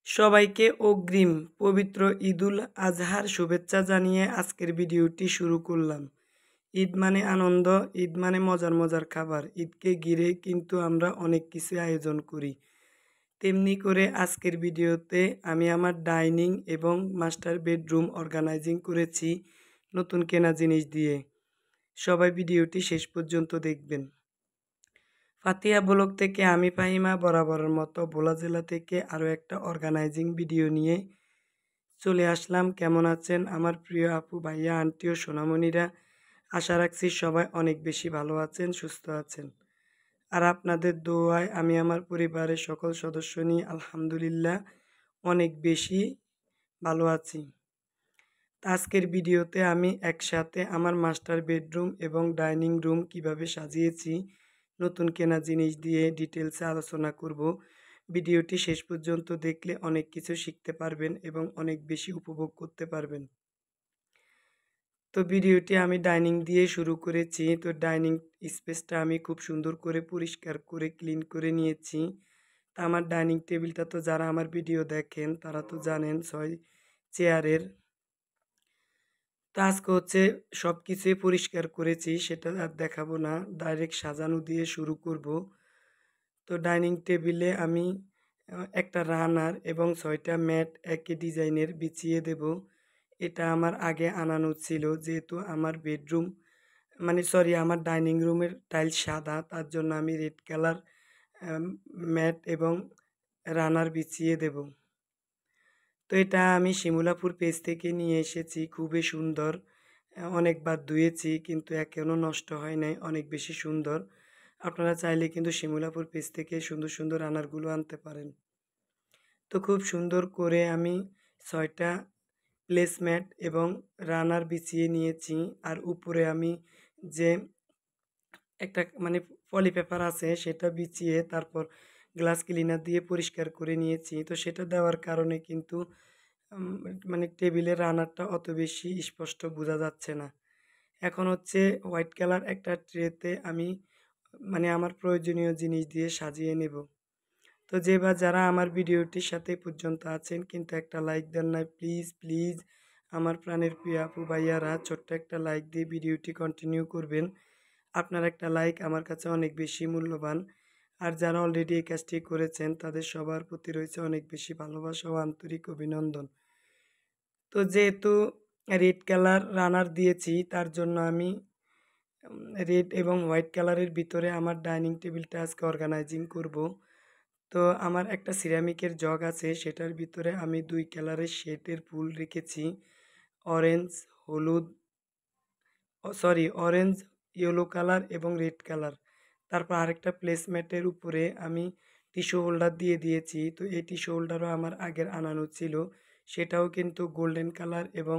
সবাইকে অগ্রিম পবিত্র ঈদুল আজহার শুভেচ্ছা জানিয়ে আজকের ভিডিওটি শুরু করলাম। ঈদ মানে আনন্দ, ঈদ মানে মজার মজার খাবার। ঈদকে ঘিরে কিন্তু আমরা অনেক কিছু আয়োজন করি। তেমনি করে আজকের ভিডিওতে আমি আমার ডাইনিং এবং মাস্টার বেডরুম অর্গানাইজিং করেছি নতুন কেনা জিনিস দিয়ে। সবাই ভিডিওটি শেষ পর্যন্ত দেখবেন। ফাতিয়া ব্লগ থেকে আমি ফাহিমা বরাবরের মতো ভোলা জেলা থেকে আরও একটা অর্গানাইজিং ভিডিও নিয়ে চলে আসলাম। কেমন আছেন আমার প্রিয় আপু ভাইয়া আন্টি ও সোনামণিরা? আশা রাখছি সবাই অনেক বেশি ভালো আছেন, সুস্থ আছেন। আর আপনাদের দোয়ায় আমি আমার পরিবারের সকল সদস্য নিয়ে আলহামদুলিল্লাহ অনেক বেশি ভালো আছি। আজকের ভিডিওতে আমি একসাথে আমার মাস্টার বেডরুম এবং ডাইনিং রুম কিভাবে সাজিয়েছি নতুন কেনা জিনিস দিয়ে ডিটেলসে আলোচনা করব। ভিডিওটি শেষ পর্যন্ত দেখলে অনেক কিছু শিখতে পারবেন এবং অনেক বেশি উপভোগ করতে পারবেন। তো ভিডিওটি আমি ডাইনিং দিয়ে শুরু করেছি। তো ডাইনিং স্পেসটা আমি খুব সুন্দর করে পরিষ্কার করে ক্লিন করে নিয়েছি। তা আমার ডাইনিং টেবিলটা তো যারা আমার ভিডিও দেখেন তারা তো জানেন 6 চেয়ারের। তো আজকে হচ্ছে সব কিছুই পরিষ্কার করেছি, সেটা আর দেখাবো না, ডাইরেক্ট সাজানো দিয়ে শুরু করব। তো ডাইনিং টেবিলে আমি একটা রানার এবং 6টা ম্যাট একই ডিজাইনের বিছিয়ে দেব। এটা আমার আগে আনানো ছিল, যেহেতু আমার বেডরুম আমার ডাইনিং রুমের টাইলস সাদা, তার জন্য আমি রেড কালার ম্যাট এবং রানার বিছিয়ে দেব। তো এটা আমি শিমুলাপুর পেজ থেকে নিয়ে এসেছি, খুবই সুন্দর। অনেকবার ধুয়েছি কিন্তু এখনও নষ্ট হয় নাই, অনেক বেশি সুন্দর। আপনারা চাইলে কিন্তু শিমুলাপুর পেজ থেকে সুন্দর সুন্দর রানারগুলো আনতে পারেন। তো খুব সুন্দর করে আমি 6টা প্লেসম্যাট এবং রানার বিছিয়ে নিয়েছি। আর উপরে আমি যে একটা পলি পেপার আছে সেটা বিছিয়ে তারপর গ্লাস ক্লিনার দিয়ে পরিষ্কার করে নিয়েছি। তো সেটা দেওয়ার কারণে কিন্তু উম টেবিলের রানারটা অত বেশি স্পষ্ট বোঝা যাচ্ছে না। এখন হচ্ছে হোয়াইট কালার একটা ট্রেতে আমি আমার প্রয়োজনীয় জিনিস দিয়ে সাজিয়ে নেব। তো যারা আমার ভিডিওটির সাথে পর্যন্ত আছেন কিন্তু একটা লাইক দেন নাই, প্লিজ প্লিজ আমার প্রাণের প্রিয় আপু ভাইয়ারা ছোট্ট একটা লাইক দিয়ে ভিডিওটি কন্টিনিউ করবেন। আপনার একটা লাইক আমার কাছে অনেক বেশি মূল্যবান। আর যারা অলরেডি এই কাজটি করেছেন তাদের সবার প্রতি রয়েছে অনেক বেশি ভালোবাসা ও আন্তরিক অভিনন্দন। তো যেহেতু রেড কালার রানার দিয়েছি তার জন্য আমি রেড এবং হোয়াইট কালারের ভিতরে আমার ডাইনিং টেবিলটা আজকে অর্গানাইজিং করব। তো আমার একটা সিরামিকের জগ আছে, সেটার ভিতরে আমি 2 কালারের শেডের ফুল রেখেছি। অরেঞ্জ, হলুদ, অরেঞ্জ, ইয়েলো কালার এবং রেড কালার। তারপর আরেকটা প্লেসম্যাটের উপরে আমি টিস্যু হোল্ডার দিয়ে দিয়েছি। তো এই টিস্যু হোল্ডারও আমার আগের আনানো ছিল, সেটাও কিন্তু গোল্ডেন কালার এবং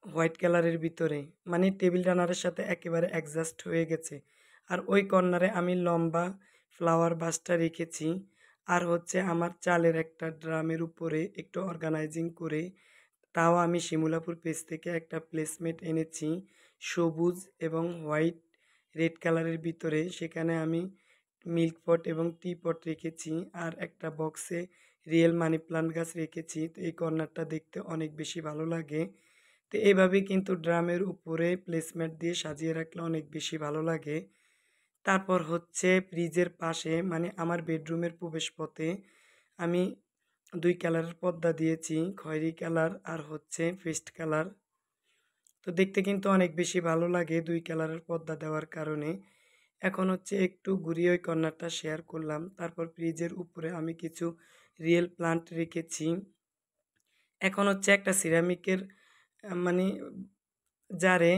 হোয়াইট কালারের ভিতরে, টেবিল রানারের সাথে একেবারে অ্যাডজাস্ট হয়ে গেছে। আর ওই কর্নারে আমি লম্বা ফ্লাওয়ার ভাসটা রেখেছি। আর হচ্ছে আমার চালের একটা ড্রামের উপরে একটু অর্গানাইজিং করে, তাও আমি শিমুলাপুর পেজ থেকে একটা প্লেসমেট এনেছি সবুজ এবং হোয়াইট রেড কালারের ভিতরে। সেখানে আমি মিল্ক পট এবং টি পট রেখেছি আর একটা বক্সে রিয়েল মানি প্লান্ট গাছ রেখেছি। তো এই কর্নারটা দেখতে অনেক বেশি ভালো লাগে। তো এইভাবে কিন্তু ড্রামের উপরে প্লেসমেট দিয়ে সাজিয়ে রাখলে অনেক বেশি ভালো লাগে। তারপর হচ্ছে ফ্রিজের পাশে আমার বেডরুমের প্রবেশপথে আমি 2 কালারের পর্দা দিয়েছি, খয়েরি কালার আর হচ্ছে পেস্ট কালার। তো দেখতে কিন্তু অনেক বেশি ভালো লাগে 2 কালারের পর্দা দেওয়ার কারণে। এখন হচ্ছে একটু ঘুরিয়ে ওই কর্নারটা শেয়ার করলাম। তারপর ফ্রিজের উপরে আমি কিছু রিয়েল প্লান্ট রেখেছি। এখন হচ্ছে একটা সিরামিকের আ মানে জারে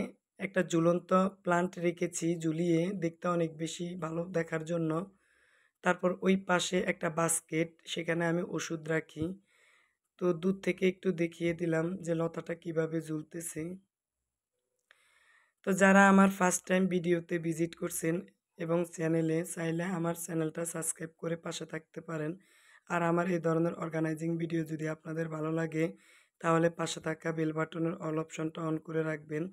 একটা ঝুলন্ত প্লান্ট রেখেছি ঝুলিয়ে, দেখতে অনেক বেশি ভালো দেখার জন্য। তারপর ওই পাশে একটা বাস্কেট, সেখানে আমি ওষুধ রাখি। তো দূর থেকে একটু দেখিয়ে দিলাম যে লতাটা কিভাবে ঝুলতেছে। তো যারা আমার ফার্স্ট টাইম ভিডিওতে ভিজিট করছেন এবং চ্যানেলে, চাইলে আমার চ্যানেলটা সাবস্ক্রাইব করে পাশে থাকতে পারেন। আর আমার এই ধরনের অর্গানাইজিং ভিডিও যদি আপনাদের ভালো লাগে তাহলে পাশে থাকা বেল বাটনের অল অপশনটা অন করে রাখবেন।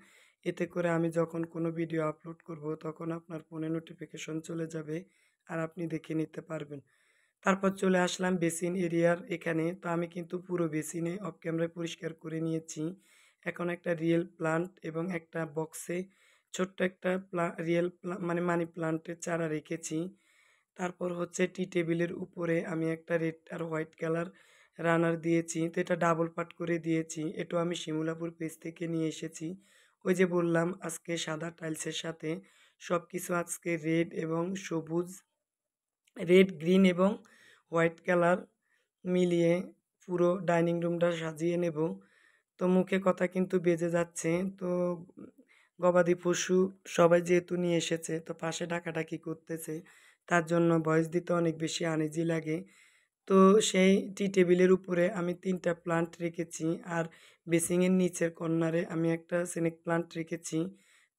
এতে করে আমি যখন কোনো ভিডিও আপলোড করব তখন আপনার ফোনে নোটিফিকেশন চলে যাবে আর আপনি দেখে নিতে পারবেন। তারপর চলে আসলাম বেসিন এরিয়ার এখানে। তো আমি কিন্তু পুরো বেসিনে অফ ক্যামেরায় পরিষ্কার করে নিয়েছি। এখন একটা রিয়েল প্লান্ট এবং একটা বক্সে ছোট্ট একটা মানে মানি প্লান্টের চারা রেখেছি। তারপর হচ্ছে টি টেবিলের উপরে আমি একটা রেড আর হোয়াইট কালার রানার দিয়েছি। তো এটা ডাবল পাট করে দিয়েছি। এটাও আমি শিমুলাপুর পেজ থেকে নিয়ে এসেছি। ওই যে বললাম আজকে সাদা টাইলসের সাথে সবকিছু আজকে রেড এবং সবুজ, রেড, গ্রিন এবং হোয়াইট কালার মিলিয়ে পুরো ডাইনিং রুমটা সাজিয়ে নেব। তো মুখে কথা কিন্তু বেজে যাচ্ছে। তো গবাদি পশু সবাই যেহেতু নিয়ে এসেছে তো পাশে ডাকাডাকি করতেছে। তার জন্য ভয়েস দিতে অনেক বেশি আনইজি লাগে। তো সেই টি টেবিলের উপরে আমি ৩ টা প্লান্ট রেখেছি। আর বেসিংয়ের নিচের কর্নারে আমি একটা স্নেক প্লান্ট রেখেছি।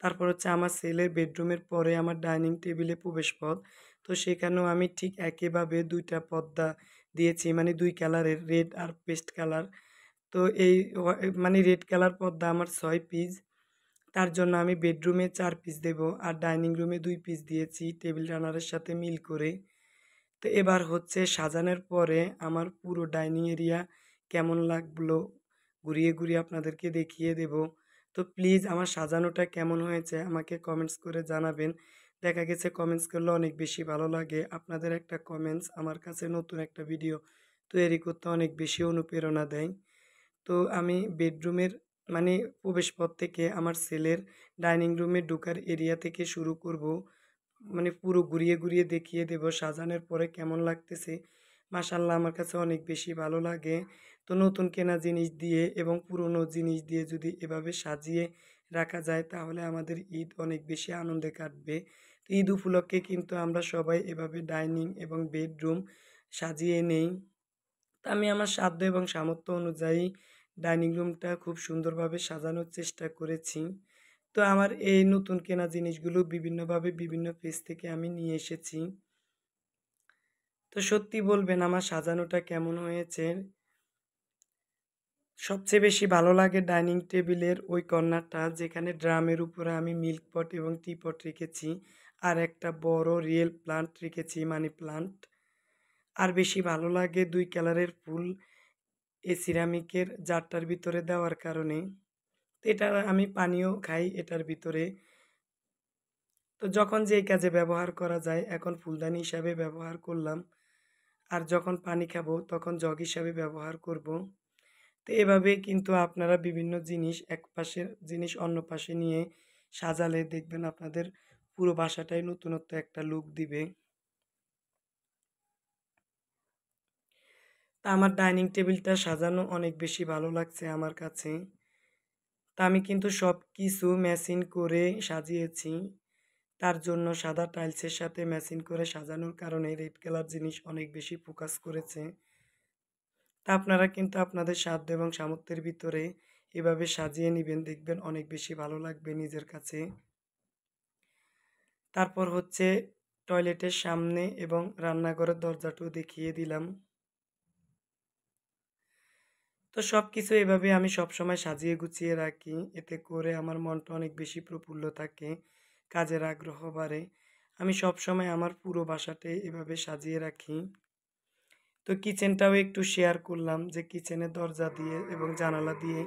তারপর হচ্ছে আমার ছেলের বেডরুমের পরে আমার ডাইনিং টেবিলে প্রবেশপথ। তো সেখানেও আমি ঠিক একইভাবে ২ টা পর্দা দিয়েছি। মানে ২ কালারের রেড আর পেস্ট কালার। তো এই মানে রেড কালার পর্দা আমার ৬ পিস। তার জন্য আমি বেডরুমে ৪ পিস দেবো আর ডাইনিং রুমে ২ পিস দিয়েছি টেবিল রানারের সাথে মিল করে। তো এবার হচ্ছে সাজানোর পরে আমার পুরো ডাইনিং এরিয়া কেমন লাগলো ঘুরিয়ে ঘুরিয়ে আপনাদেরকে দেখিয়ে দেব। তো প্লিজ আমার সাজানোটা কেমন হয়েছে আমাকে কমেন্টস করে জানাবেন। দেখা গেছে কমেন্টস করলে অনেক বেশি ভালো লাগে। আপনাদের একটা কমেন্টস আমার কাছে নতুন একটা ভিডিও তৈরি করতে অনেক বেশি অনুপ্রেরণা দেয়। তো আমি বেডরুমের মানে প্রবেশপথ থেকে আমার ছেলের ডাইনিং রুমে ঢোকার এরিয়া থেকে শুরু করব। মানে পুরো ঘুরিয়ে ঘুরিয়ে দেখিয়ে দেব সাজানোর পরে কেমন লাগতেছে। মাশাআল্লাহ আমার কাছে অনেক বেশি ভালো লাগে। তো নতুন কেনা জিনিস দিয়ে এবং পুরনো জিনিস দিয়ে যদি এভাবে সাজিয়ে রাখা যায় তাহলে আমাদের ঈদ অনেক বেশি আনন্দে কাটবে। তো ঈদ উপলক্ষে কিন্তু আমরা সবাই এভাবে ডাইনিং এবং বেডরুম সাজিয়ে নেই। তো আমি আমার সাধ্য এবং সামর্থ্য অনুযায়ী ডাইনিং রুমটা খুব সুন্দরভাবে সাজানোর চেষ্টা করেছি। তো আমার এই নতুন কেনা জিনিসগুলো বিভিন্নভাবে বিভিন্ন পেজ থেকে আমি নিয়ে এসেছি। তো সত্যি বলবেন আমার সাজানোটা কেমন হয়েছে? সবচেয়ে বেশি ভালো লাগে ডাইনিং টেবিলের ওই কর্নারটা যেখানে ড্রামের উপরে আমি মিল্ক পট এবং টি পট রেখেছি। আর একটা বড় রিয়েল প্লান্ট রেখেছি, মানি প্লান্ট। আর বেশি ভালো লাগে ২ কালারের ফুল এই সিরামিকের জারটার ভিতরে দেওয়ার কারণে। তো এটা আমি পানিও খাই এটার ভিতরে। তো যখন যেই কাজে ব্যবহার করা যায় এখন ফুলদানি হিসাবে ব্যবহার করলাম। আর যখন পানি খাবো তখন জগ হিসাবে ব্যবহার করব। তো এভাবে কিন্তু আপনারা বিভিন্ন জিনিস এক পাশের জিনিস অন্য পাশে নিয়ে সাজালে দেখবেন আপনাদের পুরো বাসাটাই নতুনত্ব একটা লুক দিবে। তা আমার ডাইনিং টেবিলটা সাজানো অনেক বেশি ভালো লাগছে আমার কাছে। তা আমি কিন্তু সব কিছু ম্যাচিং করে সাজিয়েছি। তার জন্য সাদা টাইলসের সাথে ম্যাচিং করে সাজানোর কারণে রেড কালার জিনিস অনেক বেশি ফোকাস করেছে। তা আপনারা কিন্তু আপনাদের সাধ্য এবং সামর্থ্যের ভিতরে এভাবে সাজিয়ে নিবেন, দেখবেন অনেক বেশি ভালো লাগবে নিজের কাছে। তারপর হচ্ছে টয়লেটের সামনে এবং রান্নাঘরের দরজাটাও দেখিয়ে দিলাম। তো সবকিছু এভাবে আমি সবসময় সাজিয়ে গুছিয়ে রাখি। এতে করে আমার মনটা অনেক বেশি প্রফুল্ল থাকে, কাজের আগ্রহ বাড়ে। আমি সবসময় আমার পুরো বাসাটাই এভাবে সাজিয়ে রাখি। তো কিচেনটাও একটু শেয়ার করলাম যে কিচেনের দরজা দিয়ে এবং জানালা দিয়ে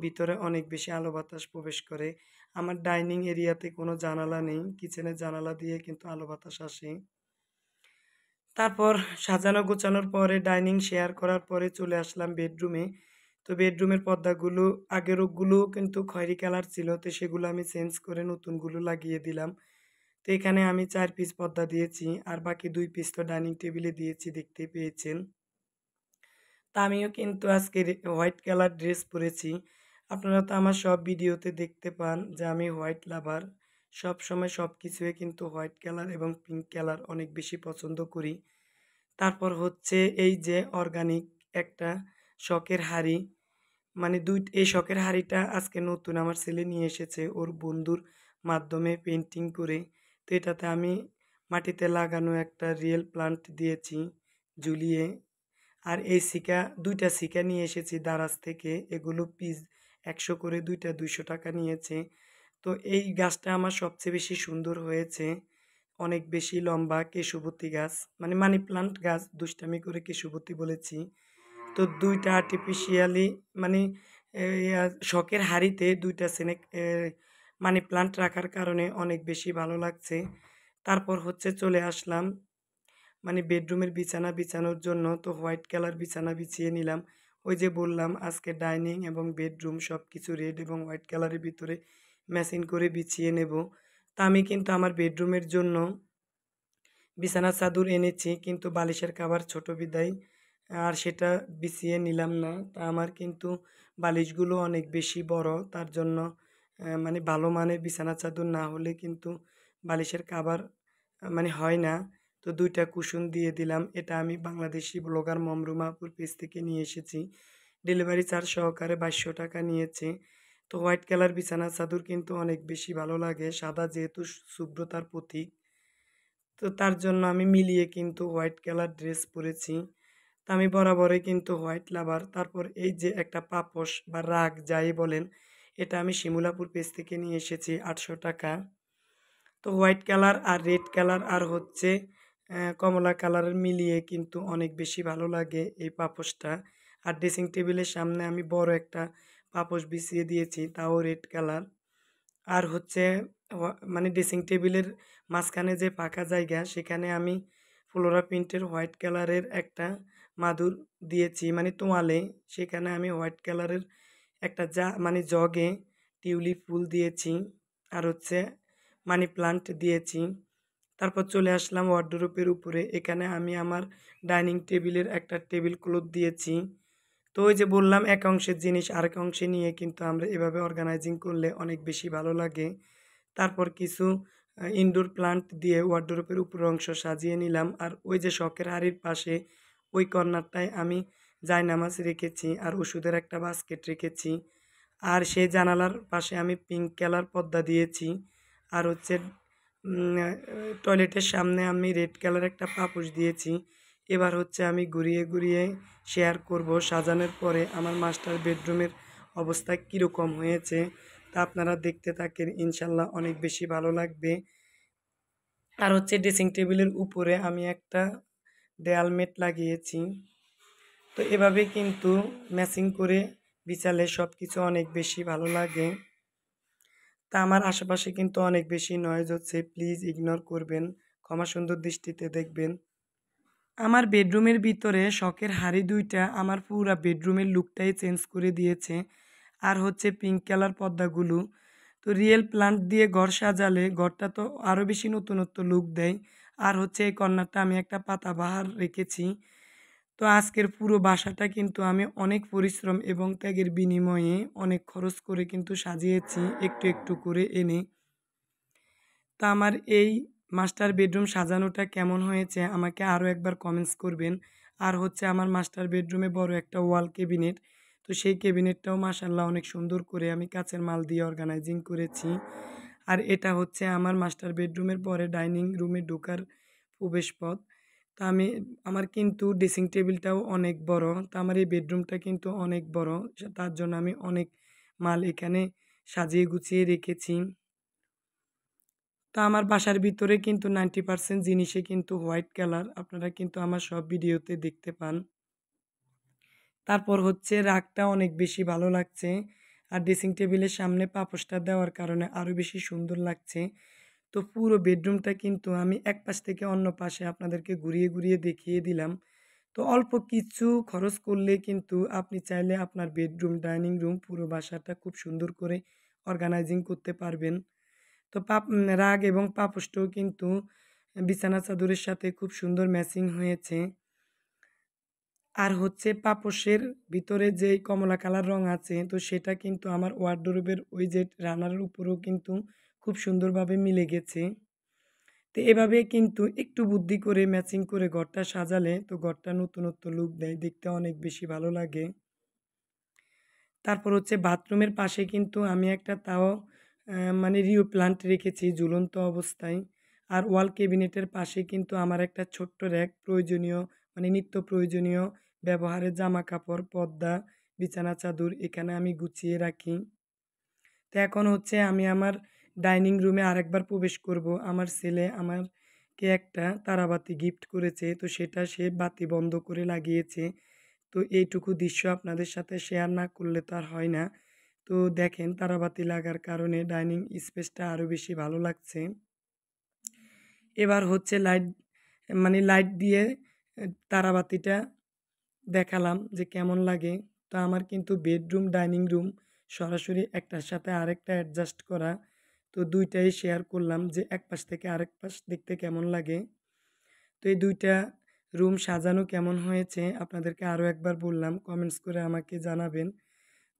ভিতরে অনেক বেশি আলো বাতাস প্রবেশ করে। আমার ডাইনিং এরিয়াতে কোনো জানালা নেই। কিচেনের জানালা দিয়ে কিন্তু আলো বাতাস আসে। তারপর সাজানো গোছানোর পরে ডাইনিং শেয়ার করার পরে চলে আসলাম বেডরুমে। তো বেডরুমের পর্দাগুলো আগেরগুলো কিন্তু খয়েরি কালার ছিল। তো সেগুলো আমি চেঞ্জ করে নতুনগুলো লাগিয়ে দিলাম। তো এখানে আমি ৪ পিস পর্দা দিয়েছি। আর বাকি ২ পিস তো ডাইনিং টেবিলে দিয়েছি দেখতেই পেয়েছেন। তা আমিও কিন্তু আজকে হোয়াইট কালার ড্রেস পরেছি। আপনারা তো আমার সব ভিডিওতে দেখতে পান যে আমি হোয়াইট লাভার। সবসময় সব কিছুই কিন্তু হোয়াইট কালার এবং পিঙ্ক কালার অনেক বেশি পছন্দ করি। তারপর হচ্ছে এই যে অর্গানিক একটা শখের হাঁড়ি, মানে এই শখের হাঁড়িটা আজকে নতুন আমার ছেলে নিয়ে এসেছে ওর বন্ধুর মাধ্যমে পেইন্টিং করে। তো এটাতে আমি মাটিতে লাগানো একটা রিয়েল প্লান্ট দিয়েছি ঝুলিয়ে। আর এই শিকা ২ টা শিকা নিয়ে এসেছি দারাজ থেকে। এগুলো পিস ১০০ করে ২ টা ৳২০০ নিয়েছে। তো এই গাছটা আমার সবচেয়ে বেশি সুন্দর হয়েছে। অনেক বেশি লম্বা কেশুবতী গাছ, মানে মানি প্লান্ট গাছ, দুষ্টামি করে কেশুবতী বলেছি। তো ২ টা আর্টিফিশিয়ালি মানে শখের হাঁড়িতে ২ টা মানি প্লান্ট রাখার কারণে অনেক বেশি ভালো লাগছে। তারপর হচ্ছে চলে আসলাম মানে বেডরুমের বিছানা বিছানোর জন্য। তো হোয়াইট কালার বিছানা বিছিয়ে নিলাম। ওই যে বললাম আজকে ডাইনিং এবং বেডরুম সবকিছু রেড এবং হোয়াইট কালারের ভিতরে ম্যাচিং করে বিছিয়ে নেব। তা আমি কিন্তু আমার বেডরুমের জন্য বিছানার চাদর এনেছি, কিন্তু বালিশের কভার ছোট বিদায় আর সেটা বিছিয়ে নিলাম না। তা আমার কিন্তু বালিশগুলো অনেক বেশি বড়, তার জন্য মানে ভালো মানের বিছানার চাদর না হলে কিন্তু বালিশের কভার মানে হয় না। তো ২ টা কুশন দিয়ে দিলাম। এটা আমি বাংলাদেশি ব্লগার মমরুমা আপুর পেজ থেকে নিয়ে এসেছি। ডেলিভারি চার্জ সহকারে ২২০০ টাকা নিয়েছে। তো হোয়াইট কালার বিছানার চাদর কিন্তু অনেক বেশি ভালো লাগে। সাদা যেহেতু শুভ্রতার প্রতীক। তো তার জন্য আমি মিলিয়ে কিন্তু হোয়াইট কালার ড্রেস পরেছি। তো আমি বরাবরই কিন্তু হোয়াইট লাভার। তারপর এই যে একটা পাপোশ বা রাগ যাই বলেন, এটা আমি শিমুলাপুর পেজ থেকে নিয়ে এসেছি ৮০০ টাকা। তো হোয়াইট কালার আর রেড কালার আর হচ্ছে কমলা কালারের মিলিয়ে কিন্তু অনেক বেশি ভালো লাগে এই পাপোশটা। আর ড্রেসিং টেবিলের সামনে আমি বড় একটা পাপোশ বিছিয়ে দিয়েছি, তাও রেড কালার। আর হচ্ছে মানে ড্রেসিং টেবিলের মাঝখানে যে ফাঁকা জায়গা সেখানে আমি ফ্লোরা প্রিন্টের হোয়াইট কালারের একটা মাদুর দিয়েছি, মানে তোয়ালে। সেখানে আমি হোয়াইট কালারের একটা মানে জগে টিউলিপ ফুল দিয়েছি আর হচ্ছে মানি প্লান্ট দিয়েছি। তারপর চলে আসলাম ওয়ারড্রোবের উপরে। এখানে আমি আমার ডাইনিং টেবিলের একটা টেবিল ক্লথ দিয়েছি। তো ওই যে বললাম এক অংশের জিনিস আরেক অংশে নিয়ে কিন্তু আমরা এভাবে অর্গানাইজিং করলে অনেক বেশি ভালো লাগে। তারপর কিছু ইনডোর প্লান্ট দিয়ে ওয়ারড্রোবের উপরের অংশ সাজিয়ে নিলাম। আর ওই যে শখের হাঁড়ির পাশে ওই কর্নারটায় আমি জায়নামাজ রেখেছি আর ওষুধের একটা বাস্কেট রেখেছি। আর সেই জানালার পাশে আমি পিঙ্ক কালার পর্দা দিয়েছি। আর হচ্ছে টয়লেটের সামনে আমি রেড কালার একটা পাপোশ দিয়েছি। এবার হচ্ছে আমি ঘুরিয়ে ঘুরিয়ে শেয়ার করব সাজানোর পরে আমার মাস্টার বেডরুমের অবস্থা কীরকম হয়েছে। তা আপনারা দেখতে থাকেন, ইনশাল্লাহ অনেক বেশি ভালো লাগবে। আর হচ্ছে ড্রেসিং টেবিলের উপরে আমি একটা দেয়াল মেট লাগিয়েছি। তো এভাবে কিন্তু ম্যাচিং করে বিছালে সব কিছু অনেক বেশি ভালো লাগে। তা আমার আশেপাশে কিন্তু অনেক বেশি নয়েজ হচ্ছে, প্লিজ ইগনোর করবেন, ক্ষমা সুন্দর দৃষ্টিতে দেখবেন। আমার বেডরুমের ভিতরে শখের হাঁড়ি ২ টা আমার পুরা বেডরুমের লুকটাই চেঞ্জ করে দিয়েছে। আর হচ্ছে পিঙ্ক কালার পর্দাগুলো। তো রিয়েল প্লান্ট দিয়ে ঘর সাজালে ঘরটা তো আরও বেশি নতুনত্ব লুক দেয়। আর হচ্ছে এই কর্নারটা আমি একটা পাতাবাহার রেখেছি। তো আজকের পুরো বাসাটা কিন্তু আমি অনেক পরিশ্রম এবং ত্যাগের বিনিময়ে অনেক খরচ করে কিন্তু সাজিয়েছি একটু একটু করে এনে। তা আমার এই মাস্টার বেডরুম সাজানোটা কেমন হয়েছে আমাকে আরও একবার কমেন্টস করবেন। আর হচ্ছে আমার মাস্টার বেডরুমে বড় একটা ওয়াল ক্যাবিনেট। তো সেই ক্যাবিনেটটাও মাশাআল্লাহ অনেক সুন্দর করে আমি কাঁচের মাল দিয়ে অর্গানাইজিং করেছি। আর এটা হচ্ছে আমার মাস্টার বেডরুমের পরে ডাইনিং রুমে ঢোকার প্রবেশপথ। তো আমার কিন্তু ড্রেসিং টেবিলটাও অনেক বড়। তো আমার এই বেডরুমটা কিন্তু অনেক বড়। তার জন্য আমি অনেক মাল এখানে সাজিয়ে গুছিয়ে রেখেছি। তো আমার বাসার ভিতরে কিন্তু 90% জিনিসই কিন্তু হোয়াইট কালার। আপনারা কিন্তু আমার সব ভিডিওতে দেখতে পান। তারপর হচ্ছে রাগটা অনেক বেশি ভালো লাগছে। আর ড্রেসিং টেবিলের সামনে পাপোশটা দেওয়ার কারণে আরও বেশি সুন্দর লাগছে। তো পুরো বেডরুমটা কিন্তু আমি এক পাশ থেকে অন্য পাশে আপনাদেরকে ঘুরিয়ে ঘুরিয়ে দেখিয়ে দিলাম। তো অল্প কিছু খরচ করলে কিন্তু আপনি চাইলে আপনার বেডরুম, ডাইনিং রুম পুরো বাসাটা খুব সুন্দর করে অর্গানাইজিং করতে পারবেন। তো রাগ এবং পাপোশটাও কিন্তু বিছানা চাদরের সাথে খুব সুন্দর ম্যাচিং হয়েছে। আর হচ্ছে পাপোশের ভিতরে যেই কমলা কালার রং আছে তো সেটা কিন্তু আমার ওয়ারড্রোবের ওই যে রানারের উপরেও কিন্তু খুব সুন্দরভাবে মিলে গেছে। তো এভাবে কিন্তু একটু বুদ্ধি করে ম্যাচিং করে ঘরটা সাজালে তো ঘরটা নতুনত্ব লুক দেয়, দেখতে অনেক বেশি ভালো লাগে। তারপর হচ্ছে বাথরুমের পাশে কিন্তু আমি একটা তাও মানে রিও প্লান্ট রেখেছি ঝুলন্ত অবস্থায়। আর ওয়াল ক্যাবিনেটের পাশে কিন্তু আমার একটা ছোট্ট র্যাক প্রয়োজনীয় মানে নিত্য প্রয়োজনীয় ব্যবহারের জামা কাপড়, পর্দা, বিছানা চাদর এখানে আমি গুছিয়ে রাখি। তো এখন হচ্ছে আমি আমার ডাইনিং রুমে আরেকবার প্রবেশ করব। আমার ছেলে আমার কে একটা তারাবাতি গিফট করেছে, তো সেটা সে বাতি বন্ধ করে লাগিয়েছে। তো এইটুকু দৃশ্য আপনাদের সাথে শেয়ার না করলে তো আর হয় না। তো দেখেন তারাবাতি লাগার কারণে ডাইনিং স্পেসটা আরও বেশি ভালো লাগছে। এবার হচ্ছে লাইট দিয়ে তারাবাতিটা দেখালাম যে কেমন লাগে। তো আমার কিন্তু বেডরুম, ডাইনিং রুম সরাসরি একটার সাথে আরেকটা অ্যাডজাস্ট করা। তো ২ টাই শেয়ার করলাম যে এক পাশ থেকে আরেক পাশ দেখতে কেমন লাগে। তো এই ২ টা রুম সাজানো কেমন হয়েছে আপনাদেরকে আরও একবার বললাম, কমেন্টস করে আমাকে জানাবেন।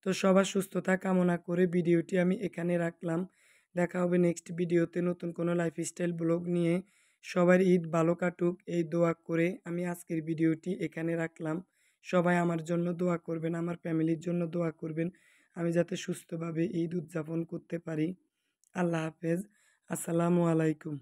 তো সবার সুস্থতা কামনা করে ভিডিওটি আমি এখানে রাখলাম। দেখা হবে নেক্সট ভিডিওতে নতুন কোনো লাইফস্টাইল ব্লগ নিয়ে। সবার ঈদ ভালো কাটুক এই দোয়া করে আমি আজকের ভিডিওটি এখানে রাখলাম। সবাই আমার জন্য দোয়া করবেন, আমার ফ্যামিলির জন্য দোয়া করবেন। আমি যাতে সুস্থভাবে ঈদ উদযাপন করতে পারি। আল্লাহ হাফেজ। আসসালামু আলাইকুম।